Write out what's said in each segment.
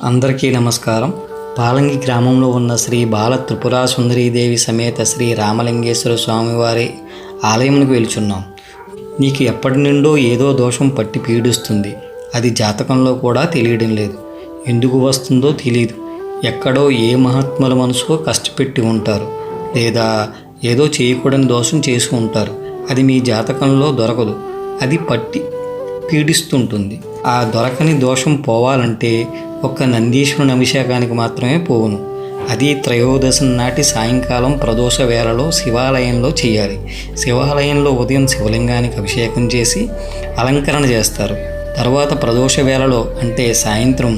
అందరికీ నమస్కారం. పాలంగి గ్రామంలో ఉన్న శ్రీ బాల త్రిపురా సుందరీదేవి సమేత శ్రీ రామలింగేశ్వర స్వామివారి ఆలయమునకు వెళ్తున్నాం. నీకు ఎప్పటి నుండో ఏదో దోషం పట్టి పీడిస్తుంది. అది జాతకంలో కూడా తెలియడం లేదు. ఎందుకు వస్తుందో తెలియదు. ఎక్కడో ఏ మహాత్ముల మనసులో కష్టపెట్టి ఉంటారు, లేదా ఏదో చేయకూడని దోషం చేసి ఉంటారు. అది మీ జాతకంలో దొరకదు. అది పట్టి పీడిస్తుంటుంది. ఆ దొరకని దోషం పోవాలంటే ఒక్క నందీశ్వరుని అభిషేకానికి మాత్రమే పోవును. అది త్రయోదశి నాటి సాయంకాలం ప్రదోష వేళలో శివాలయంలో చేయాలి. శివాలయంలో ఉదయం శివలింగానికి అభిషేకం చేసి అలంకరణ చేస్తారు. తర్వాత ప్రదోష వేళలో అంటే సాయంత్రం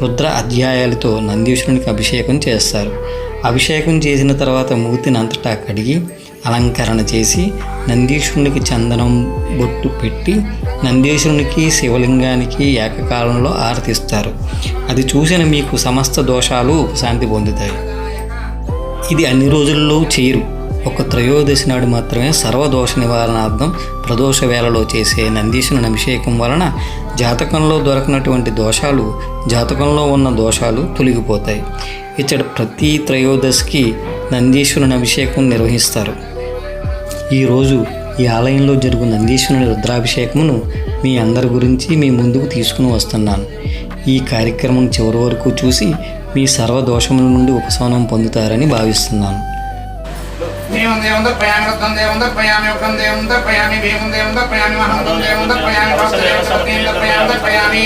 రుద్ర అధ్యాయాలతో నందీశ్వరునికి అభిషేకం చేస్తారు. అభిషేకం చేసిన తర్వాత మూతిని అంతటా కడిగి అలంకరణ చేసి నందీశ్వరునికి చందనం బొట్టు పెట్టి నందీశ్వరునికి శివలింగానికి ఏకకాలంలో ఆరతిస్తారు. అది చూసిన మీకు సమస్త దోషాలు ఉపశాంతి పొందుతాయి. ఇది అన్ని రోజుల్లో చేయరు. ఒక త్రయోదశి నాడు మాత్రమే సర్వదోష నివారణార్థం ప్రదోష వేళలో చేసే నందీశ్వరుని అభిషేకం వలన జాతకంలో దొరకనటువంటి దోషాలు, జాతకంలో ఉన్న దోషాలు తొలగిపోతాయి. ఇచ్చట ప్రతి త్రయోదశికి నందీశ్వరుని అభిషేకం నిర్వహిస్తారు. ఈరోజు ఈ ఆలయంలో జరుగు నందీశ్వరుని రుద్రాభిషేకమును మీ అందరి గురించి మీ ముందుకు తీసుకుని వస్తున్నాను. ఈ కార్యక్రమం చివరి వరకు చూసి మీ సర్వదోషముల నుండి ఉపశమనం పొందుతారని భావిస్తున్నాను. देवं देवं दर्पयामि रत्नं देवं दर्पयामि उग्रं देवं दर्पयामि भीमं देवं दर्पयामि महन्तं देवं दर्पयामि भक्तदेवसपत्नीं दर्पयामि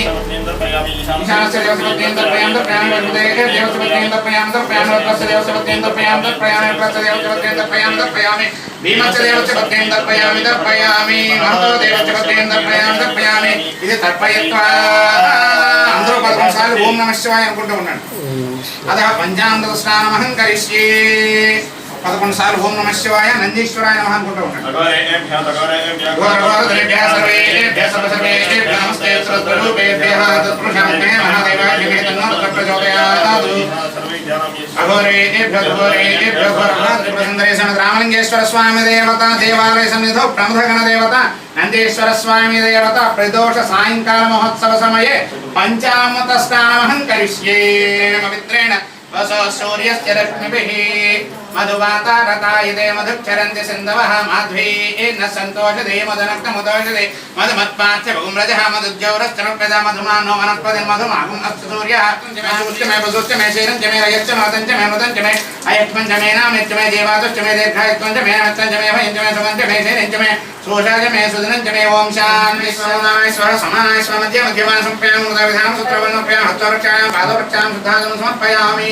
ईशानस्य देवसपत्नीं दर्पयामि वरुणदेवस्य देवसपत्नीं दर्पयामि रुद्रस्य देवसपत्नीं दर्पयामि रुद्रस्य देवसपत्नीं दर्पयामि भीमस्य देवसपत्नीं दर्पयामि महतो देवसपत्नीं दर्पयामि ఇది తర్పయత్వా అందరూ 11 సార్లు ఓం నమః శివాయ అనుకుంటూ ఉన్నాడు. అదః పంచామృత స్నానమహం కరిష్యే 11 సార్లు ఓం నమః శివాయ నందీశ్వరాయ నమః అనుకుంటూ ఉంటాడు. రామలింగేశ్వర స్వామి దేవత దేవాలయ సన్నిధౌ ప్రముఖ గణ దేవత నందీశ్వర స్వామి దేవత ప్రదోష సాయంకాల మహోత్సవ సమయే పంచామృత స్నానమహం కరిష్యే పవిత్రేణ వసో సూర్యస్య రశ్మిభిః మధువాతారతాయిదే మధుక్షరంతి సింధవః మాధ్వీన సంతోషదే మదనక్తముదోషదే మధుమత్పార్చ భూమ్రజః మధుజ్జౌరశ్చరప్యద మధుమానో వనస్పతి మధుమాగం అస్తు సూర్యః మే వసుచ్చ మే శీరం చ మే రయచ్చ మదం చ మే మదం చ మే అయత్మం చ మే నామం చ మే జీవాతో చ మే దీర్ఘాయత్వం చ మే నమత్తం చ మే భయం చ మే సుగం చ మే శీరం చ మే సోషాజ మే సుదనం చ మే ఓం శాంతి సోనాయేశ్వర సమాయేశ్వర మధ్య మధ్యమాన సంప్రయామ విధానం సూత్రవర్ణోపయామ హస్తవృక్షాయాం పాదవృక్షాయాం శుద్ధాగం సమర్పయామి.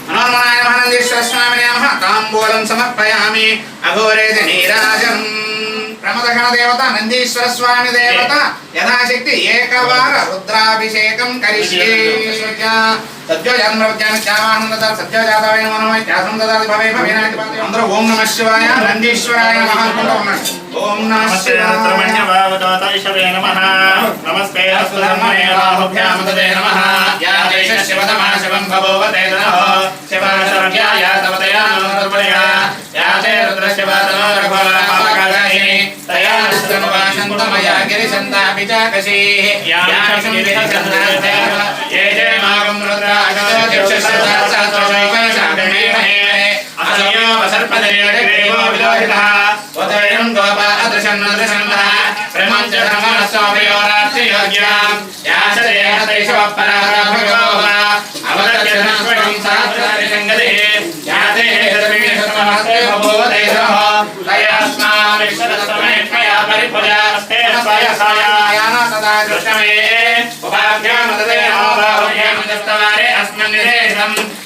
మనోన్మనాయ మహానందీశ్వర స్వామి నమః తాంబూలం సమర్పయామి. అఘోరేది నీరాజం ప్రమదగణ దేవత నందీశ్వర స్వామి దేవత యథాశక్తి ఏకవార రుద్రాభిషేకం కరిష్యే. అందరూ ఓం నమః శివాయ నందీశ్వరాయ నమః అనుకుంటూ ఉన్నాడు. ఓం నమః శివాయ నమస్తే అస్తు ధర్మమే బాహుభ్యాం తదే నమః యా దేశ శివతమా శివం భవతే నమః శివాశర్యాయ తవతయా నమః యా తే రుద్ర శివతమో రఘురామకాశి తయా నష్టమవాశంతమయా గిరిశంతాపి చాకసి యా శంకిరిశంతాస్తే ఏ జయ మాగం రుద్ర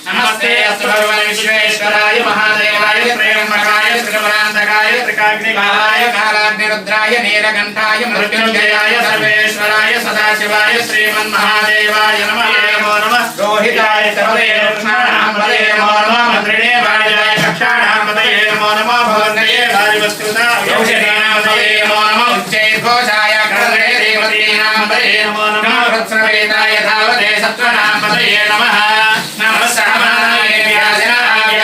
నమస్తే అస్తు భగవన్ విశ్వేశ్వరాయ మహాదేవాయ త్రయంబకాయ త్రిపురాంతకాయ త్రికాగ్నికాయ కాలాగ్నిరుద్రాయ నీలకంఠాయ మృత్యుంజయాయ సర్వేశ్వరాయ సదాశివాయ శ్రీమన్మహాదేవాయ నమః రోహితాయ సర్వే కృష్ణానాం పదే నమో నమః మంత్రిణే వాయుజాయ కక్షాణాం పదే నమో నమః భగవన్నయే వాయువస్కృతాయ ఔషధీనాం పదే నమో నమః ఉచ్చైర్ఘోషాయ గణదే దేవతీనాం పదే నమో నమః వృత్సవేదాయ ధావతే సత్వనాం పదే నమః నమః సహమానాయ వ్యాధినాయ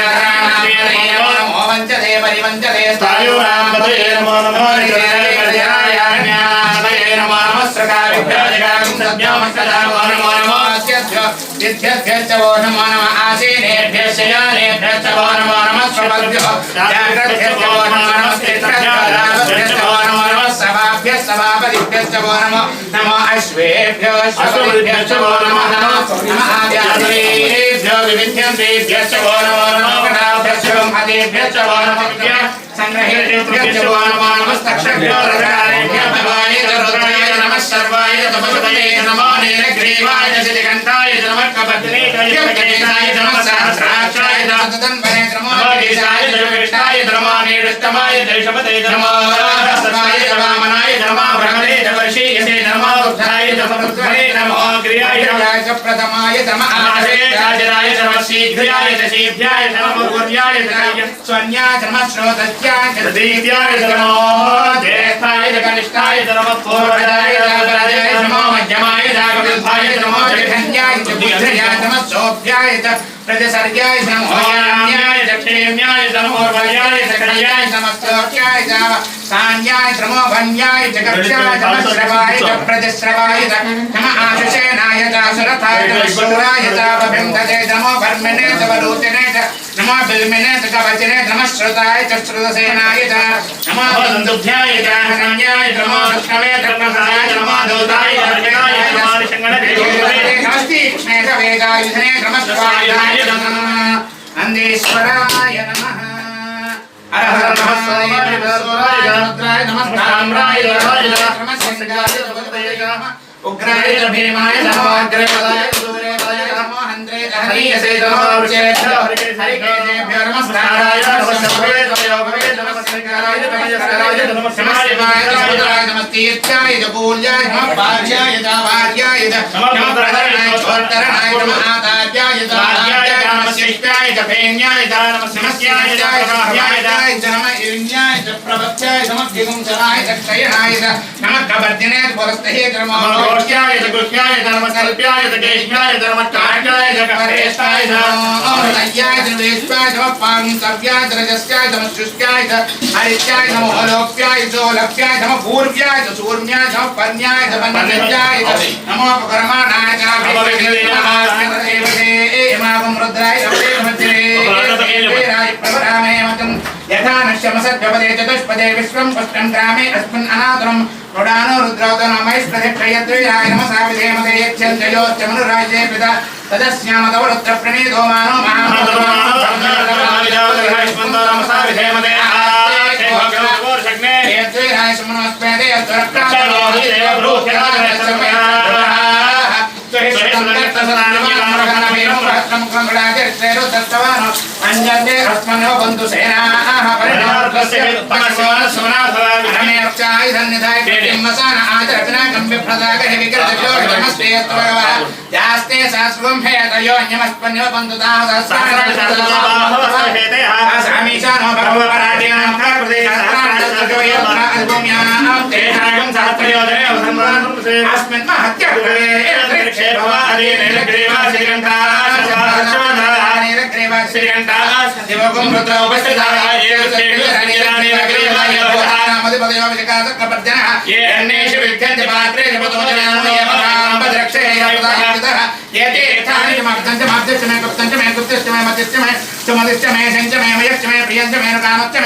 నమో వంచదే పరివంచదే స్థాయునాం పదే నమో నమః నిజయాయ జ్ఞానదే నమో నమః సకావిభ్యాజగాం సభ్యోమస్తదా నమో నమః विद्यभ्यश्च वो नमो नमः आसीनेभ्यश्च यानेभ्यश्च वो नमो नमः स्वभ्यो जाग्रद्भ्यश्च वो नमो नमः स्थिरभ्यश्च वो नमो नमः सभाभ्यश्च सभापतिभ्यश्च वो नमो अश्वेभ्यो अश्वभ्यश्च वो नमः नमः आद्याद्रेभ्यो विविध्यन्तेभ्यश्च वो नमो नमः गणाभ्यश्च ब्रह्मदेभ्यश्च वो नमः संग्रहेभ्यश्च वो नमो नमः तक्षभ्यो रथारेभ्यो भवाय रुद्राय नमः सर्वाय तपस्वये नमो नीलग्रीवाय श्रीकण्ठाय नमः कपत्रेय नमः सहस्राक्षाय तदन्वने नमो देशाय कृष्णाय नमो नीलस्तमाय देशपते नमो सर्वाय वामनाय नमो भ्रमणे वर्षीयसे नमो बुद्धाय नमो नमो क्रियाय नमो प्रथमाय नमः आजराय नमः शीघ्राय शीघ्राय नमो गुर्याय स्वन्याय नमः श्रोतस्याय तृतीयाय नमो ज्येष्ठाय कनिष्ठाय नमः पूर्वजाय नमो मध्यमाय जागृताय नमो जघन्याय बुद्ध्याय नमः सोभ्याय प्रजसर्याय नमो याम्याय दक्षिण्याय नमो पूर्वजाय दक्षिण्याय नमः स्तोत्याय सान्याय नमो भन्याय जगक्षाय नमः श्रवाय प्रजश्रवाय नमः आशुषेनाय दासरथाय नमः शूराय तावभिन्दते नमो भर्मणे तवरूतिने नमो बिल्मिने तवचने नमः श्रुताय श्रुतसेनाय नमो बन्धुभ्याय हनन्याय नमो दक्षिणे धर्मसाय नमो दूताय अर्घ्याय नमः शङ्गणदेवाय नमस्ति कृष्णेश वेदायुधने नमः स्वाहाय नमः अन्देश्वराय नमः हर हर नमः स्वाहाय रुद्राय नमः ताम्राय नमः संगाय नमः उग्राय भीमाय नमः अग्रपदाय सूर्यपदाय नमः हन्त्रे हरियसे नमः उच्चेभ्यो हरिकेभ्यो नमस्काराय नमः नमः संगाराय नमः शिवाय नमः तीर्थाय पूज्याय नमः पाज्याय वार्याय नमः प्रधरणाय छोटरणाय नमः आदार्याय नमः शिष्टाय फेन्याय नमः समस्याय नमः नमः इन्याय प्रवत्याय नमः विमुंसनाय दक्षयनाय नमः कवर्दिने पुरस्ते नमः गोष्याय गुह्याय नमः कल्प्याय केश्याय नमः कार्याय करेष्ठाय नमः नय्याय देवेश्वाय नमः पांसव्याय रजस्याय नमः शुष्काय हरित्याय नमः लोक्याय जोलक्याय नमः पूर्व्याय सूर्याय नमः पन्याय पन्याय नमः परमानाय नमः रुद्राय नमः प्रवरामे मतं यथा नश्यमसद्भवते चतुष्पदे विश्वं पुष्टं ग्रामे अस्मिन् अनादरं रुडानो रुद्रौतो नमैस्प्रतिक्षयद्वैराय नमः साविधेमते यच्छन्त्ययोश्चमनुराज्ये पिता तदस्यामतो रुद्रप्रणीतो मानो यद्वैराय समनोस्मेते अंजते अस्मनो बंधु सेनाः परिणामस्य परिणामचाय धन्यताय किमसन आचरचना कंबे प्रदागे विकृतयो नमस्ते त्वरवा यास्ते शास्त्रं हेतयो नमस्पन्यो बंधुताः सहस्राणि आसामीशानो भगवपराधीनां प्रदेशानां तेषां सहस्रयोधने संवादं अस्मिन् महत्याग्रे दिवगुं रुद्र उपस्थिताय ये अन्येषु विद्यन्ते पात्रे जपतोजनानो यमकां भद्रक्षेयः यते यथानि चमक्तं च माद्यश्च मे गुप्तं च मे गुप्तश्च मे मध्यश्च मे सुमदिश्च मे संच मे मयश्च मे प्रियञ्च मे कामश्च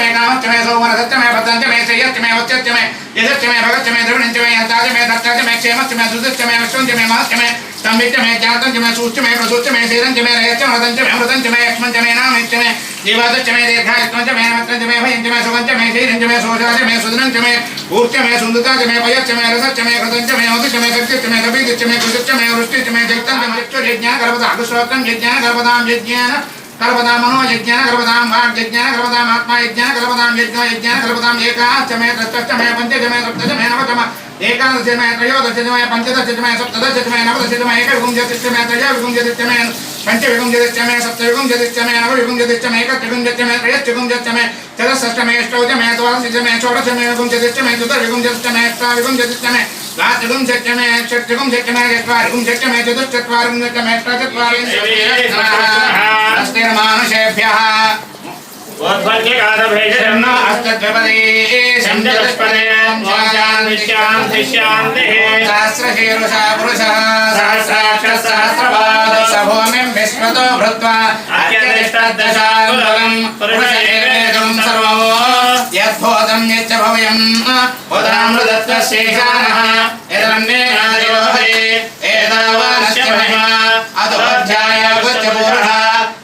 मे सौमनसश्च मे भद्रञ्च मे श्रेयश्च मे वच्चश्च मे यशश्च मे भगश्च मे द्रविणञ्च मे यन्ताच मे दत्ताच मे क्षेमश्च मे सुदश्च मे विश्वञ्च मे महश्च मे संविच्च मे जातञ्च मे सूश्च मे प्रसूश्च मे शीरञ्च मे रयश्च मृतञ्च मे अमृतञ्च मे यक्ष्मञ्च मे नामश्च मे जीवादश्च मे दीर्घायुष्मञ्च मे नमत्रञ्च मे भयञ्च मे सुगञ्च मे शीरञ्च मे शोषाच मे सुदनञ्च मे ऊर्च मे सुन्दताच मे पयश्च मे रसश्च मे कृतञ्च मे मधुश्च मे शक्तिश्च मे कपिश्च मे कृतिश्च मे वृष्टिश्च मे जक्तञ्च मे यज्ञान गर्भदां श्रोत्रं यज्ञान गर्भदां यज्ञान गर्भदां मनो यज्ञान गर्भदां वाक् यज्ञान गर्भदां आत्मा यज्ञान गर्भदां यज्ञ यज्ञान गर्भदां एकाश्च मे त्रयश्च मे पञ्चच मे सप्तच मे नवच एकादश मे त्रयोदश मे पंचदश मे सप्तदश मे नवदश मे एकविंशतिश्च मे त्रयोविंशतिश्च मे पंचविंशतिश्च मे सप्तविंशतिश्च मे नवविंशतिश्च मे एकत्रिंशतिश्च मे त्रयश्चविंशतिश्च मे चतुष्षष्ठ मे अष्टौच मे द्वादश मे षोडश मे विंशतिश्च मे चतुर्विंशतिश्च मे अष्टाविंशतिश्च मे द्वात्रिंशतिश्च मे षट्त्रिंशतिश्च मे चत्वारिंशतिश्च मे चतुश्चत्वारिंशतिश्च मे अष्टाचत्वारिंशत्स्तेर्मानुषेभ्यः ओद्भर्गेकादभेजन्नो अस्तद्विपदे संजदस्पदे शान्तिः सहस्रशीर्षः पुरुषः सहस्राक्षः सहस्रपाद ततो भृत्वा अत्यतिष्ठद्दशाङ्गुलं पुरुषेवेदं सर्वं यद्भूतं यच्च भव्यम् उदामृतत्वशेषानः यदन्नेनादिरो हरे एतावानस्य महिमा अधोऽध्यायगुच्चपूर्णः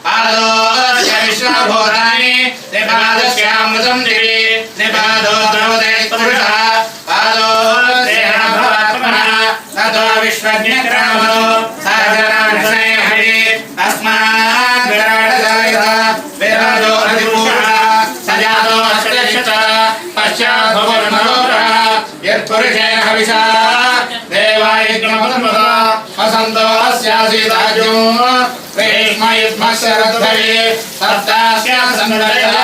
पादोऽस्य विश्वभूतानि त्रिपादस्यामृतं दिवि त्रिपादो द्रवते पुरुषः पादोऽस्तेहभवात्मनः ततो विश्वज्ञक्रामो सागरानशय हरि तस्मात् विराटजायत विराजो अधिपूर्णः सजातो अश्वश्च पश्चात् भुवनरोहः यत्पुरुषेण हविषा देवायज्ञमतमः वसन्तो अस्यासीदाज्यो ग्रीष्मयुष्मशरद्भवे सप्तास्या सन्दर्यः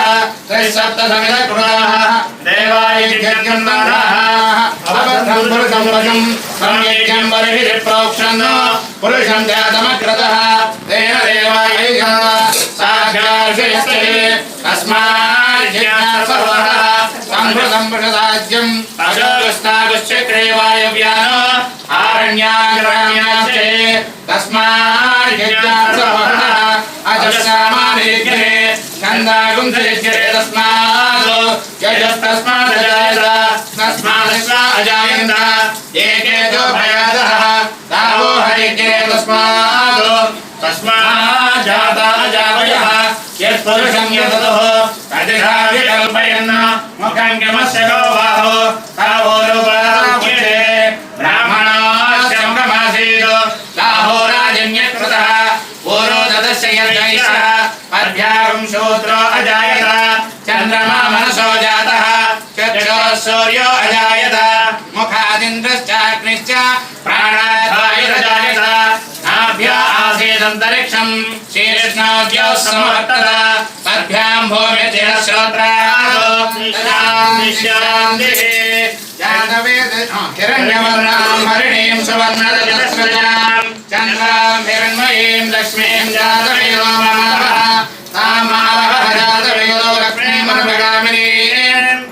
त्रिसप्तसमितकृताः देवायज्ञं ददाः अवद्धं पुरुषं वशं सम्यज्ञं बर्हिः प्रोक्षन् पुरुषं जातमग्रतः तेन देवायज्ञः साक्षार्षयस्ते तस्मात् सर्वः सम्भृतं पुरुषराज्यं अजोगस्तागश्चक्रे वायव्यानो आरण्याग्राम्यास्ते तस्मात् सर्वः अजस्सामानेज्ञे छन्दागुंसयज्ञे तस्मात् यजस्तस्मात् अजायत तस्मात् अजायन्त एकेजो भयादः तावो हरिज्ञे तस्मात् जाता अजावयः यत्पुरुषं यततः तदिहा विकल्पयन् मुखं किमस्य गो बाहो तावो रूपरामुच्यते ब्राह्मणस्य मुखमासीत् लाहोराजन्यकृतः पूर्वोदतस्य यज्ञैषः पद्भ्यागं शूद्रो अजायत चन्द्रमा मनसो जातः चक्षुः सूर्यो अजायत मुखादिन्द्रश्चाग्निश्च प्राणाद्वायुरजायत नाभ्या आसीदन्तरिक्षं शीर्ष्णाद्योः समवर्तत पद्भ्यां भूमिर्जयः श्रोत्रादिशान्तिः जातवेद हिरण्यवर्णां हरिणीं सुवर्णरजतस्रजां चन्द्रां हिरण्मयीं लक्ष्मीं जातवेदो ममावः तामावः जातवेदो लक्ष्मीमनुपगामिनीं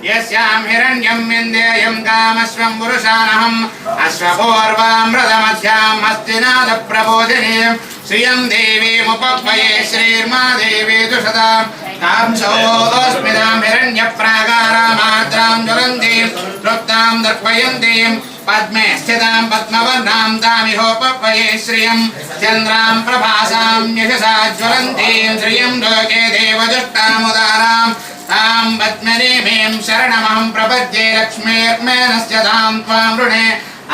यस्यां हिरण्यं विन्देयं कामश्वं पुरुषानहम् अश्वपूर्वामृतमध्यां हस्तिनाथप्रबोधिनीं श्रियं देवीमुपह्वये श्रीर्मा देवी दुषतां कांसोऽस्मितां हिरण्यप्राकारामाद्रां ज्वलन्तीं तृप्तां दर्पयन्तीं पद्मे स्थितां पद्मवर्णां तामिहोपह्वये श्रियं चन्द्रां प्रभासां यशसा ज्वलन्तीं श्रियं लोके देवदुष्टामुदारां तां पद्मनीमीं शरणमहं प्रपद्ये लक्ष्मीर्मेनस्य तां त्वां वृणे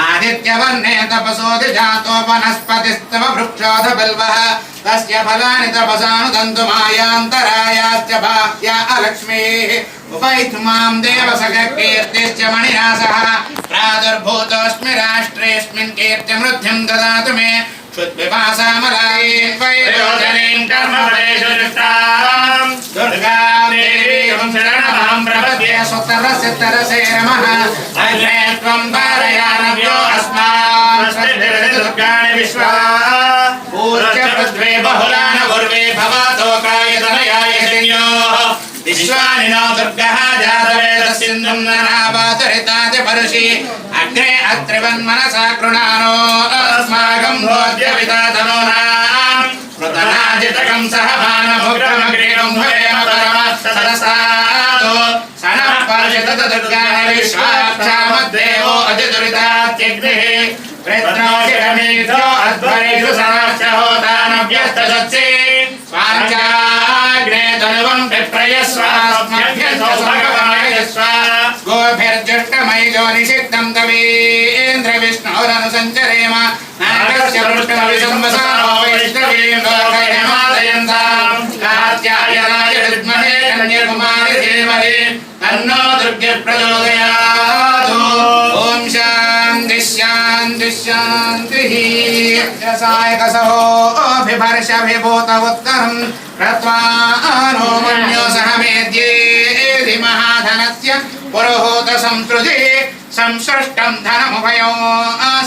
आदित्यवर्णे तपसोऽधिजातो वनस्पतिस्तव वृक्षोऽथ बिल्वः तस्य फलानि तपसानुदन्तु मायान्तरायाश्च बाह्या अलक्ष्मीः उपैतु मां देवसखकीर्तिश्च मणिना सह प्रादुर्भूतोऽस्मि राष्ट्रेऽस्मिन् कीर्तिमृद्धिं ददातु मे क्षुद्विपासामलायीं वैरोचनीं कर्मफलेषु दुष्टां दुर्गां देवीं शरणमहं प्रपद्ये सुतरस्य तरसे नमः अग्ने त्वं पारयानव्यो अस्मान् दुर्गाणि विश्वा पूज्य पृथ्वी बहुलान उर्वे भवतोकाय तनयाय संयोः विश्वानि नो दुर्गः जातवेदस्सिन्धुं ननावातरिताति परशि अग्ने अत्रिवन्मनसा कृणानो अस्माकं भोज्यवितातनूनां कृतनाजितकं सह मानभुग्रमग्रीणं भवेम परमः सरसादो सनः पर्षितत दुर्गाणि विश्वाक्षामद्देवो अतिदुरितात्यग्निः प्रत्नोषिरमीथो अध्वरेषु सनश्च होतानव्यस्तदत्से स्वाञ्चाग्ने तनुवं विप्रयस्वास्मभ्यस्व गोभिर्जुष्टमैजो निषिद्धं तवीन्द्रविष्णोरनुसञ्चरेम नागस्य पृष्ठमविसंवसानो वैष्णवीं लोकयमादयन्तां कात्यायनाय विद्महे कन्याकुमारि धीमहि तन्नो दुर्गे प्रचोदयात् ॐ शान्तिः शान्तिः शान्तिः यसायकसहोऽभिभर्षभिभूत उत्तरं क्रत्वानो मन्यो सह मेद्येदि महाधनस्य पुरोहूत संसृजे संसृष्टं धनमुभयो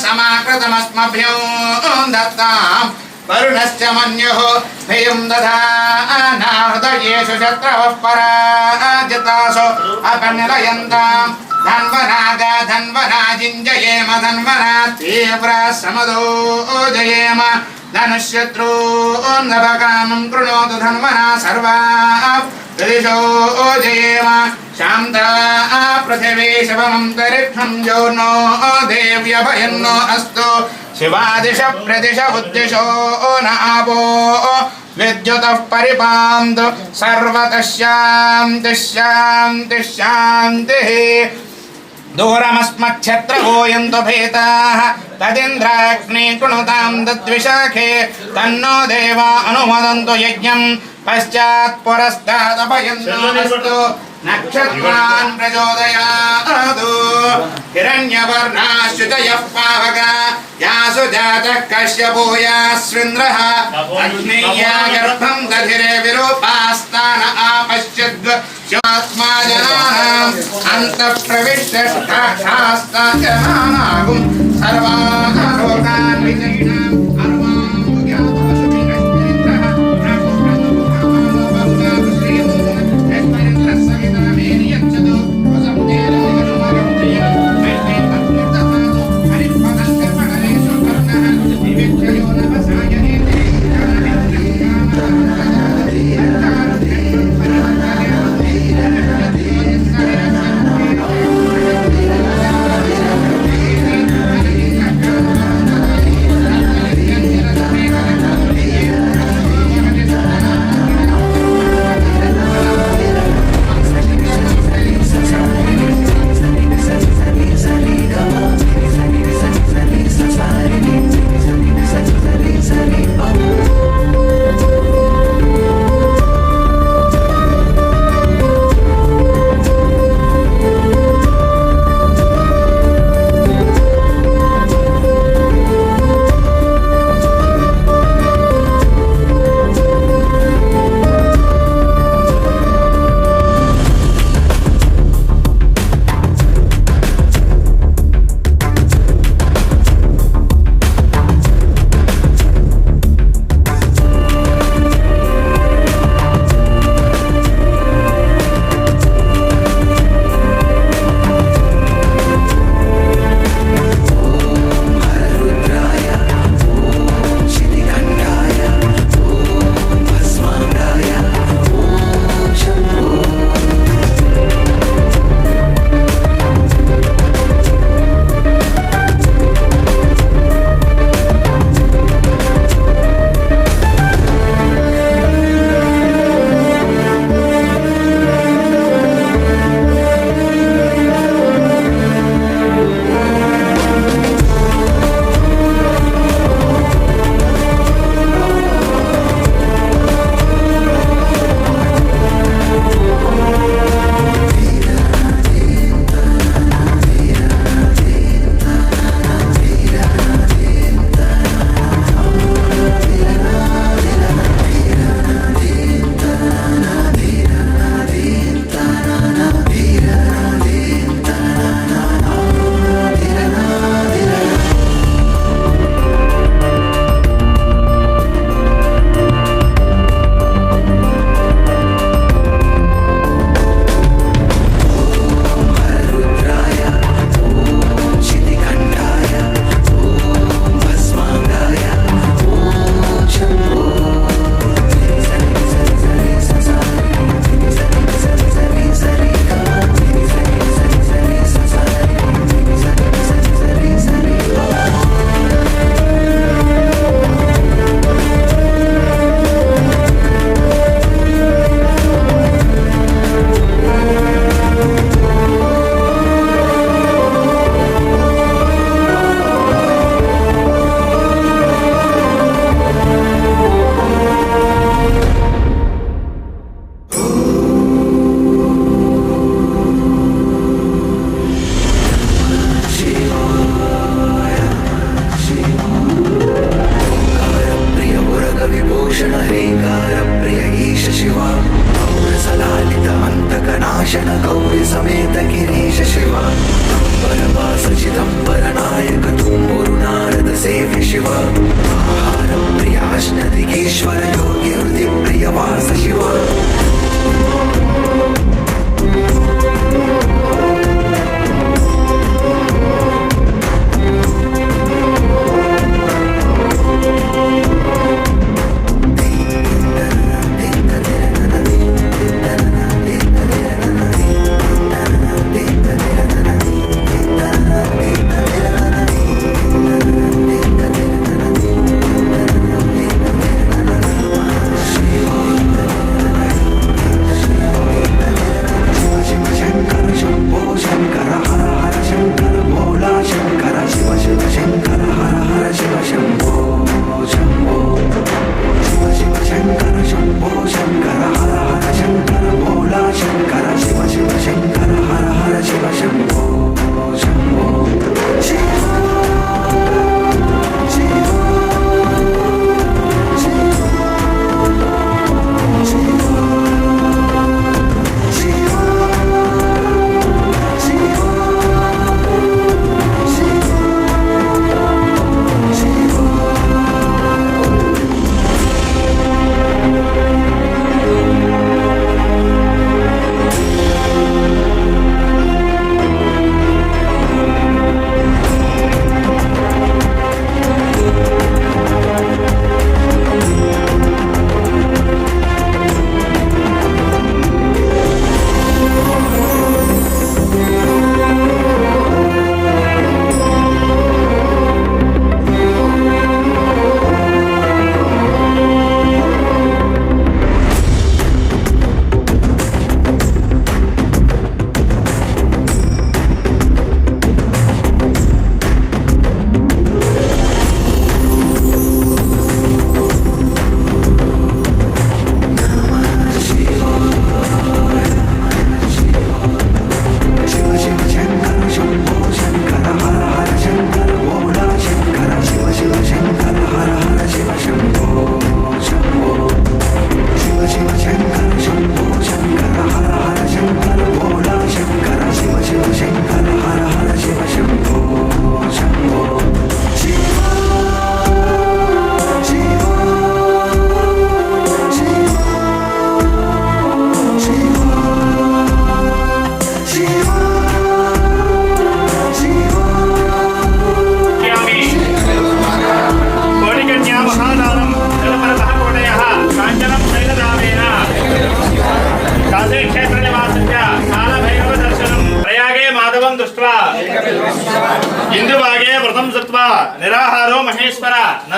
समाकृतमस्मभ्यो दत्ताम् वरुणश्च मन्युः धियं दधाना हृदयेषु शत्रवः पराजितासो अपनिलयन्ताम् धन्वनागा धन्वनाजिञ्जयेम धन्वना तीव्रा समदो जयेम धनुष्यत्रून्नभकामं कृणोतु धन्वना सर्वा दिशो जयेम शान्ता पृथिवी शिवमन्तरिक्षं ज्योर्नो देव्यभयन्नो अस्तु शिवादिश प्रदिश उद्दिशो न आपो विद्युतः परिपान्तु सर्वतः शान्तिः शान्तिः शान्तिः दूरमस्मच्छत्रगोयन्तु भेताः तदिन्द्राग्ने कृणुतां तद्विशाखे तन्नो देवा अनुमोदन्तु यज्ञं पश्चात् पुरस्तादभयन्तो अस्तु नक्षत्रान् प्रचोदयातु हिरण्यवर्णाश्रुतयः पावका यासु जातः कश्यपो यास्विन्द्रः अग्नेया गर्भं दधिरे विरूपास्तान आपश्यद्व शिवात्मा जनानाम् अन्तःप्रविष्टष्टास्ताजनानागुं सर्वान् लोकान् विजयिनाम्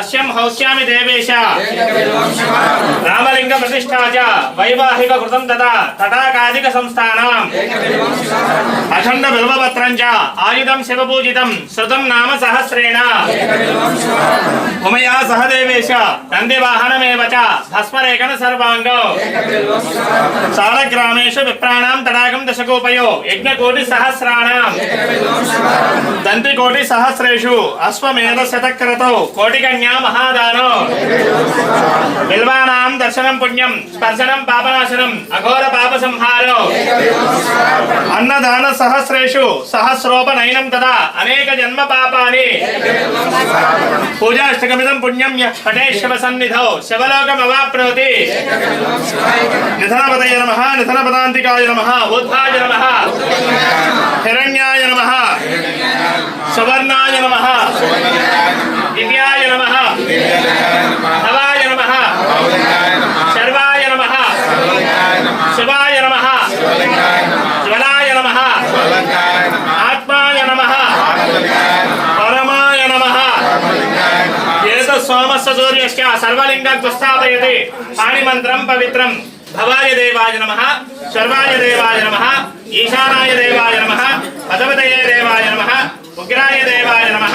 हस्यं हौस्यामि देवेश रामलिंग प्रतिष्ठा च वैवाहिक कृतं तथा तटाकादिक संस्थानाम् अखंड बिल्वपत्रं च आयुधं शिवपूजितं श्रुतं नाम सहस्रेण उमया सह देवेश नन्दिवाहनमेव च भस्मरेखन सर्वांगौ सालग्रामेषु विप्राणां तडागं दशकोपयो यज्ञकोटि सहस्राणां दन्तिकोटि सहस्रेषु अश्वमेध शतक्रतौ कोटिकन्या महादानो बिल्वानां दर्शनं पुण्यं स्पर्शनं पापनाशनम् अघोर पाप संहारो अन्नदान सहस्रेषु सहस्रोपनयनं तदा अनेक जन्म पापानि पूजाष्टकमिदं पुण्यं यः पठेत् शिवसन्निधौ शिवलोकमवाप्नोति निधनपतये नमः निधनपदान्तिकाय नमः ऊर्ध्वाय नमः हिरण्याय नमः सुवर्णाय नमः दिव्याय नमः नवाय नमः शर्वाय नमः शिवाय नमः ज्वलाय नमः आत्माय नमः परमाय नमः एतत् सोमस्य सूर्यस्य सर्वलिङ्गं स्थापयति पाणिमन्त्रं पवित्रं भवाय देवाय नमः सर्वाय देवाय नमः ईशानाय देवाय नमः पदवतये देवाय नमः उग्राय देवाय नमः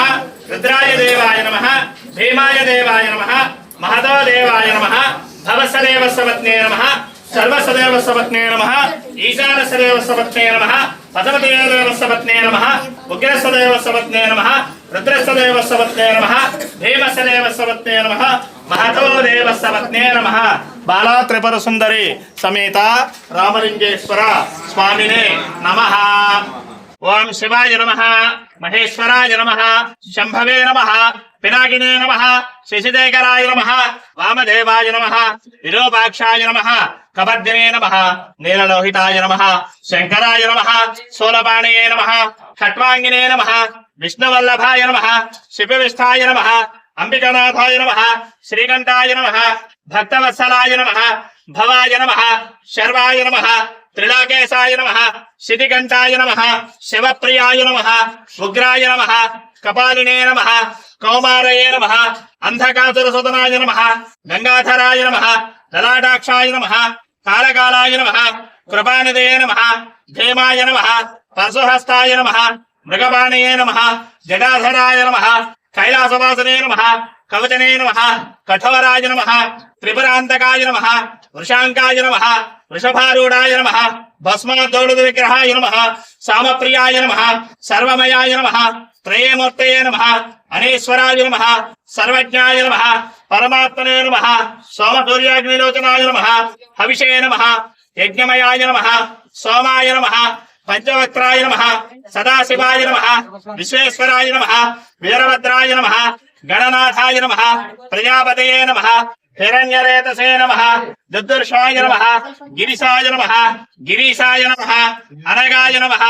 रुद्राय देवाय नमः भीमाय देवाय नमः महतो देवाय नमः भवस्य देवस्य पत्न्ये नमः सर्वस्य देवस्य पत्न्ये नमः ईशानस्य देवस्य पत्न्ये नमः पदवतये देवस्य पत्न्ये नमः उग्रस्य देवस्य पत्न्ये नमः रुद्रस्य देवस्य पत्न्ये नमः भीमस्य देवस्य पत्न्ये नमः महतो देवस्य पत्न्ये नमः बाला त्रिपुर सुंदरी समेत रामलिंगेश्वर स्वामिने नमः। ओम शिवाय नमः महेश्वराय नमः शंभवे नमः पिनाकिने नमः शशिशेखराय नमः वामदेवाय नमः विरूपाक्षाय नमः कबर्दिने नमः नीललोहिताय नमः शंकराय नमः शूलपाणये नमः खट्वांगिने नमः विष्णुवल्लभाय नमः शिवविष्ठाय नमः अंबिकानाथाय नमः श्रीकंठाय नमः भक्तवत्सलाय नमः भवाय नमः शर्वाय नमः त्रिलोकेशाय नमः शितिकंठाय नमः शिवप्रियाय नमः उग्राय नमः कपालिने नमः कौमारये नमः अंधकासुरसुतनाय नमः गंगाधराय नमः ललाटाक्षाय नमः कालकालाय नमः कृपानिधये नमः भीमाय नमः परशुहस्ताय नमः मृगपाणये नमः जटाधराय नमः कैलासवासने नमः कवचने नमः कठोराय नमः त्रिपुरांतकाय नमः वृषांकाय नमः वृषभारूढ़ाय नमः भस्मादौलद विग्रहाय नमः सामप्रियाय नमः सर्वमयाय नमः त्रयमूर्तये नमः अनेश्वराय नमः सर्वज्ञाय नमः परमात्मने नमः सोमसूर्याग्निलोचनाय नमः हविषे नमः यज्ञमयाय नमः सोमाय नमः पंचवक्त्राय नमः सदाशिवाय नमः विश्वेश्वराय नमः वीरभद्राय नमः गणनाथाय नमः प्रजापतये नमः हिरण्यरेतसे नमः दुर्दर्शाय नमः गिरिशाय नमः गिरीशाय नमः अनगाय नमः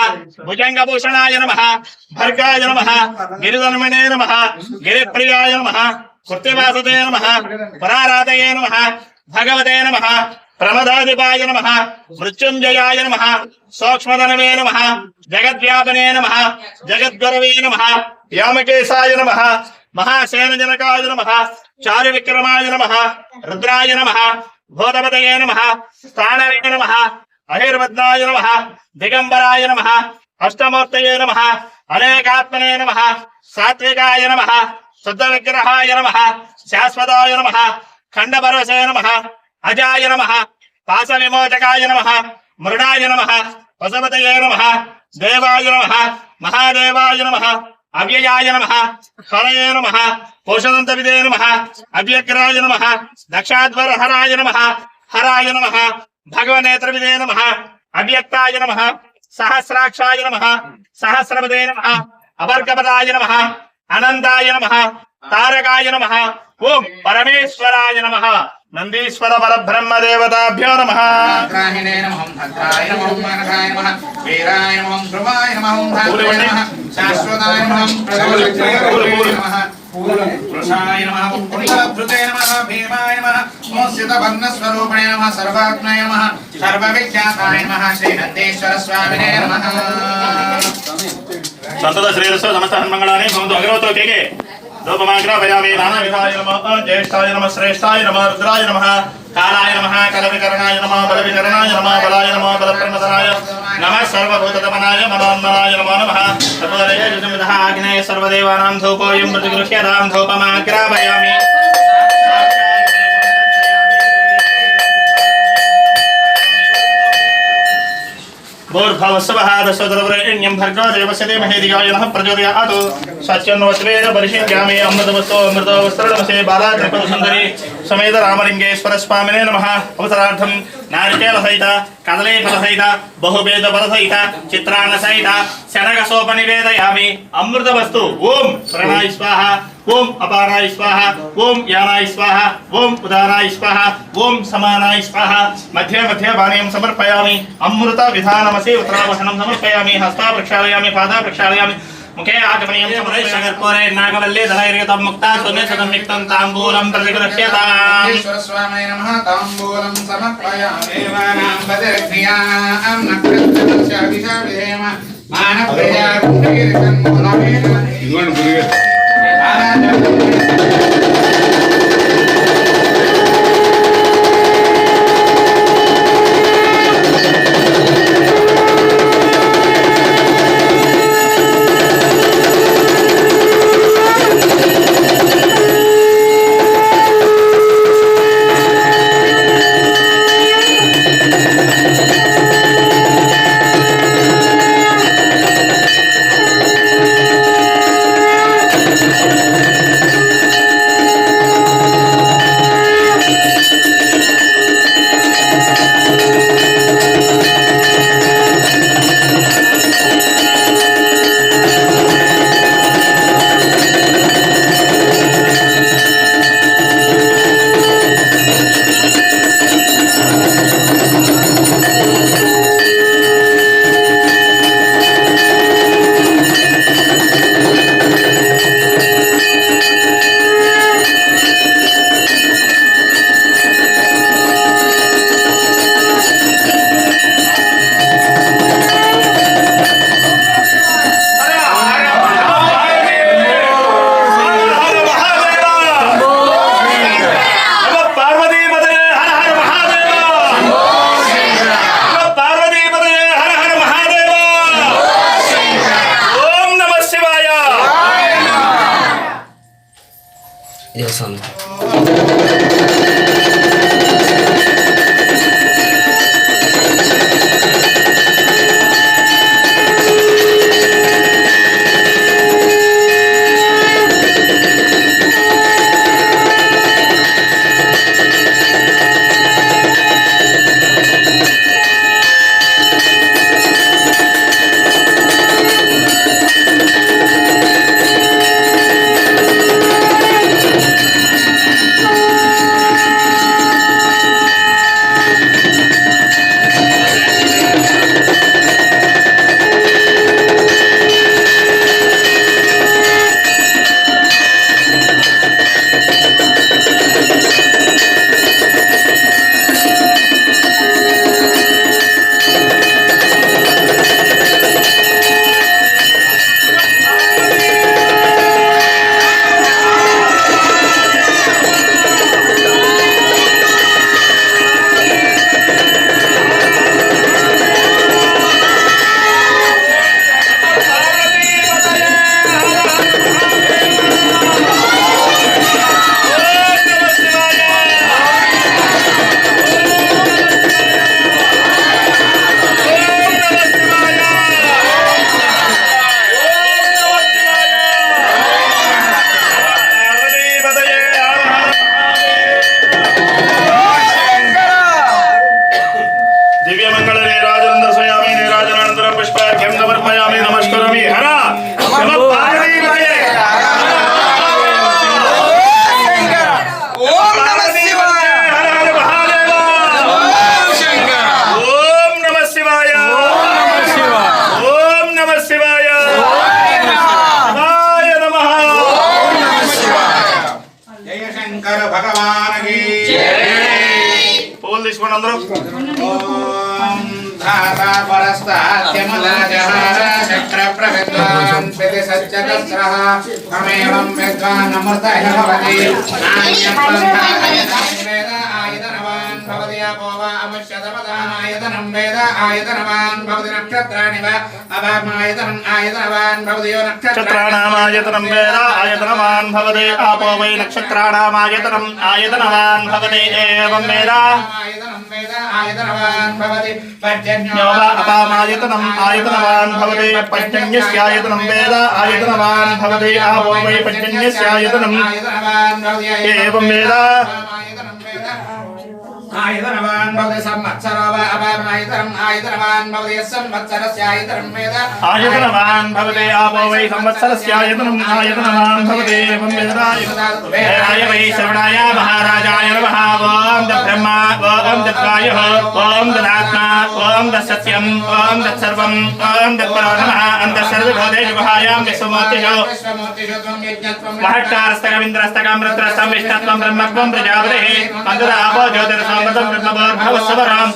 भुजंगभूषणाय नमः भर्गाय नमः गिरिधर्मिणे नमः गिरिप्रियाय नमः कृत्तिवासते नमः पराराधये नमः भगवते नमः प्रमदाधिपाय नमः मृत्युंजयाय नमः सूक्ष्मधनवे नमः जगद्व्यापने नमः जगद्गुरवे नमः व्योमकेशाय नमः महासेनजनकाय नमः चारुविक्रमाय नमः रुद्राय नमः भूतपतये नमः स्थानवे नमः अहिर्वद्नाय नमः दिगंबराय नमः अष्टमूर्तये नमः अनेकात्मने नमः सात्विकाय नमः शुद्धविग्रहाय नमः शाश्वताय नमः खंडपरवशे नमः अजाय नमः पाशविमोचकाय नमः मृडाय नमः पशुपतये नमः देवाय नमः महादेवाय नमः अव्ययाय नमः हरये नमः पोषदन्तविदे नमः अव्यग्राय नमः दक्षाध्वरहराय नमः हराय नमः भगवनेत्रविदे नमः अव्यक्ताय नमः सहस्राक्षाय नमः सहस्रपदे नमः अवर्गपदाय नमः अनन्ताय नमः तारकाय नमः ओम परमेश्वराय नमः नंदीश्वर परब्रह्म देवताभ्यो नमः ग्राहिणे नमः भद्राय नमः मानसाय नमः वीराय नमः ध्रुवाय नमः धात्रे नमः शाश्वताय नमः प्रभुलक्ष्मी नमः पुरुषाय नमः पुण्यभृते नमः भीमाय नमः मोस्यतवर्णस्वरूपिणे नमः सर्वात्मने नमः सर्वविख्याताय नमः श्रीनन्देश्वर स्वामिने नमः संतत श्रेयस्व समस्त हन्मंगलानि भवन्तु अग्रवतो केके धूपमाग्रापयामि नानाविधाय नमः ज्येष्ठाय नमः श्रेष्ठाय नमः रुद्राय नमः कालाय नमः कलविकरणाय नमः बलविकरणाय नमः बलाय नमः बलप्रमदनाय नमः सर्वभूतदमनाय मनोन्मनाय नमो नमः तपोदयजुषमिदः आग्नेय सर्वदेवानां धूपोऽयं प्रतिगृह्यतां धूपमाग्रापयामि भूर्भुवस्सुवः दशरथवरेण्यं भर्गो देवस्य धीमहि धियो यो नः प्रचोदयात् सत्यन्वत्वेन परिषिञ्चामि अमृतवस्तो अमृतवस्त्रनमसे बालात्रिपुरसुन्दरी समेत रामलिङ्गेश्वर स्वामिने नमः अवसरार्थं नारिकेलसहित कदलीफलसहित बहुवेदफलसहित चित्रान्नसहित शनकसोपनिवेदयामि अमृतवस्तु ओम प्रणय स्वाहा ओम अपाराय स्वाहा ओम यानाय स्वाहा ओम उदानाय स्वाहा ओम समानाय स्वाहा मध्ये मध्ये पानीयं समर्पयामि अमृत विधानमसि उत्तरावसनं समर्पयामि हस्ता प्रक्षालयामि पादा प्रक्षालयामि मुखे आगमनीयं समर्पयामि नागवल्ली धनैर्युतं मुक्ता सुनिशतं मिक्तं ताम्बूलं प्रतिगृह्यताम् ईश्वर स्वामिने नमः ताम्बूलं समर्पयामि देवानां पदर्भ्यां नक्षत्रस्य अभिषेकेन मानवप्रिया कुण्डगिरिसन्मूलमेन తాంబూలం తీసుకోండి అందరూ. ఓం ధాతా పరస్తాద్యమలాజహార చక్రప్రవిద్వాన్ పితి సత్యదస్రః తమేవం విద్వాన్ అమృతః భవతి నాణ్యం బ్రహ్మాయతనం వేద ఆయుధనవాన్ భవతి అపో వా అముష్యతపదాన్ ఆయుధనం వేద ఆయుధనవాన్ భవతి నక్షత్రాణి వా అవామాయుధనం ఆయుధనవాన్ భవతి యో నక్షత్రాణామాయతనం వేద ఆయతనవాన్ భవతే ఆపో వై నక్షత్రాణామాయతనం ఆయతనవాన్ భవతే ఏవం వేద ఆయుధనం వేద ఆయుధనవాన్ భవతి పర్జన్యో యోగ అపామాయతనం ఆయతనవాన్ భవతే పర్జన్యస్యాయతనం వేద ఆయతనవాన్ భవతే ఆపో వై పర్జన్యస్యాయతనం ఏవం వేద ఆయుధనవాన్ భవతి సంవత్సరో వా అపామాయుధనం ఆయుధనవాన్ భవతి సంవత్సరస్యాయుధనం వేద ఆయతనవాన్ భవతే ఆపో వై సంవత్సరస్యాయతనం ఆయతనవాన్ భవతే ఏవం వేద వేదాయ వై శ్రవణాయ మహారాజాయ నమః. ఓం దబ్రహ్మ ఓం దద్వాయుః ఓం దదాత్మా ఓం దత్సత్యం ఓం దత్సర్వం ఓం దత్పరో నమః. అంతఃసర్వభూతేషు గుహాయాం విశ్వమూర్తిషు మహట్కారస్తకమింద్రస్తకం రుద్రస్తం విష్ణత్వం బ్రహ్మత్వం ప్రజాపతిః పంచదాపో జ్యోతిర్సంపదం బ్రహ్మభవస్సవరాం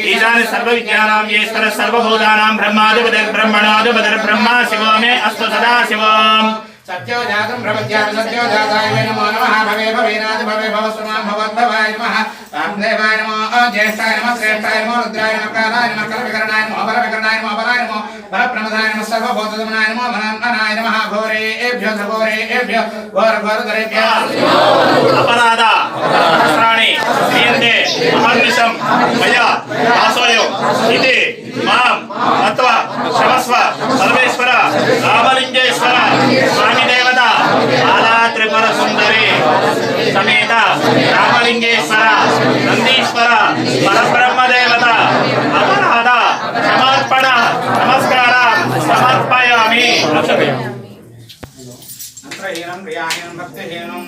ఈశాని సర్వవిద్యానాం ఈశ్వరः సర్వభూతానాం బ్రహ్మాధిపతిర్బ్రహ్మణోధిపతిర్బ్రహ్మ శివో మే అస్తు సదా శివం. సత్యో జాతం ప్రపద్యామి సత్యో జాతాయ వై నమో నమః. భవే భవేనాది భవే భవస్వమాం భవద్భవాయ నమః. వామదేవాయ నమో జ్యేష్ఠాయ నమః శ్రేష్ఠాయ నమో రుద్రాయ నమః కాలాయ నమః కలవికరణాయ నమః బలవికరణాయ నమః బలాయ నమః బలప్రమదాయ నమః సర్వభూతదమనాయ నమః మనాయ నమః. ఘోరేభ్యో ఘోరేభ్యో ఘోరఘోరధరేభ్యో అపరాధ సహస్రాణి క్రియంతే మహర్నిశం మయా దాసోయం ఇది మాం మత్వ క్షమస్వ పరమేశ్వర రామలింగేశ్వర స్వామి దేవత బాలా త్రిపుర సుందరి సమేత రామలింగేశ్వర నందీశ్వర పరబ్రహ్మ దేవత అపరాధ సమర్పణ నమస్కారం సమర్పయామి. మంత్రహీనం ప్రియాహీనం భక్తిహీనం